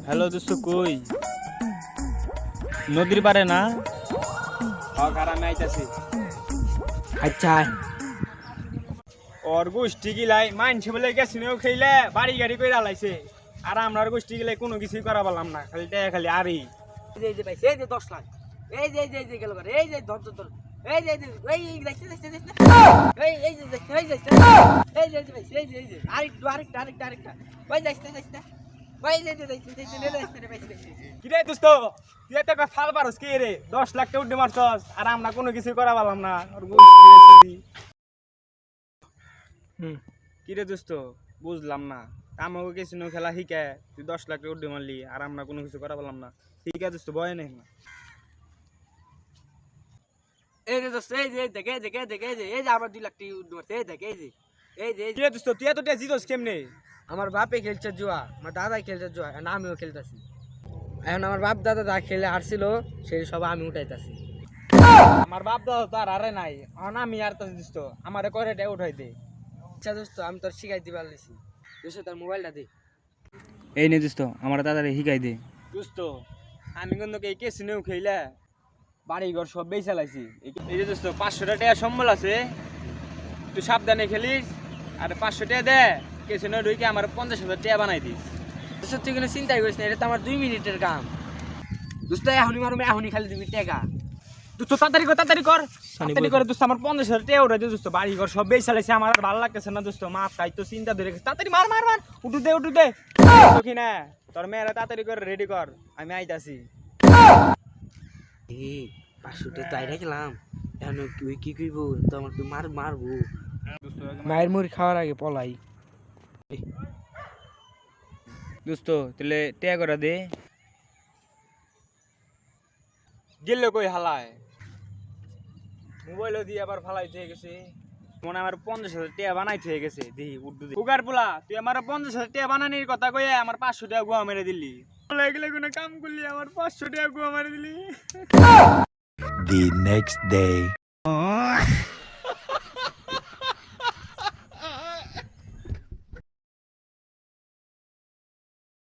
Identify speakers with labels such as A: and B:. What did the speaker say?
A: Hello দোস্ত কই নদীর পারে না
B: আমি আইতাছি।
C: আচ্ছা
A: ওর গোষ্ঠী গিলাই মানছে বলে গেছিনেও খেলে বাড়ি গাড়ি করে আলাইছে আর আমরার গোষ্ঠী গিলাই কোনো কিছুই করা পারলাম না খালি টাকা খালি আরই
C: এই যে ভাই এই যে 10 লাখ এই যে গেল করে এই যে ধর ধর ধর এই দেখতে দেখতে দেখতে এই যে দেখতে এই যে ভাই এই যে আরেকটা ভাই দেখতে দেখতে ভাই এই যে দেখতে দেখতে
A: কি রে দোস্ত তুই এত ফাল পারস কি রে 10 লাখ টাকা উঠে মারছস আর আমরা কোনো কিছুই করা পারলাম না ওর গোষ্ঠী রেসিপি কি রে দোস্ত বুঝলাম না আমাকে গেছিনো খেলা শিখায় তুই 10 লাখ টাকা উঠে মারলি আর আমরা কোনো কিছু করা পারলাম না ঠিক আছে দোস্ত ভয় নেই না
C: এই যে দোস্ত এই যে দেখে এই যে আমার 2 লাখ টাকা উঠছে এই দেখে এই যে
A: কি রে দোস্ত তুই এত টাকা জিতস কেমনে
C: আমার বাপে খেলছে জুয়া আমার দাদা খেলছে জুয়া এখন আমিও খেলতেছি এখন আমার বাপ দাদা যা খেলে হারছিল সেই সব আমি উঠাইতাছি
A: আমার বাপ দাদা তো আর আরে নাই এখন আমি আর তো দোস্ত আমারে করে টাকা উঠাই দে
C: আচ্ছা দোস্ত আমি তোর শিখাই দিতে পারলিছি দোস্ত তার মোবাইলটা দে
A: এই নে দোস্ত আমার দাদারে শিখাই দে দোস্ত আমি কিন্তু এই কেসিনেও খেইলা বাড়ি ঘর সব বেই চালাইছি এই যে দোস্ত 500 টাকা সম্বল আছে তুই সাবধানে খেলিস আর 500 টাকা দে কেসিনে ঢুকে আমার 50,000 টাকা বানাই দিস
C: দোস্ত তুই কোনো চিন্তাই করিস না এটা তো আমার 2 মিনিটের কাম দোস্ত এখনই মারুম এখনই খালি 2 মিনিট টাকা
A: দোস্ত তাড়াতাড়ি কর দোস্ত আমার 50,000 টাকা উঠাই দে দোস্ত বাড়ি ঘর সব বেই চালাইছি আমার আর ভালো লাগতেছে না দোস্ত মা তাই তো চিন্তা ধরে গেছে তাড়াতাড়ি মার উঠু দে সখী না তোর মেয়েরা তাড়াতাড়ি করে রেডি কর আমি আইতাছি
C: এই 500 টাকা তো আইরা গেলাম এখন তুই কি কইব তো আমার তুই মারবো মায়ের মুড়ি খাওয়ার আগে পলাই
A: দোস্ত তাহলে টাকা করে দে গেল কই হালায় মোবাইলও দিয়ে আবার ফালাই থেকে গেছে মনে আমার 50,000 টাকা বানাইতে হয়ে গেছে দেখি উর্দু উগার পোলা তুই আমার 50,000 টাকা বানানির কথা কয়ে আমার 500 টাকা গুয়া মেরে দিলি এগুলো কোনো কাম করলি আমার 500 টাকা গুয়া মেরে দিলি
D: The next day.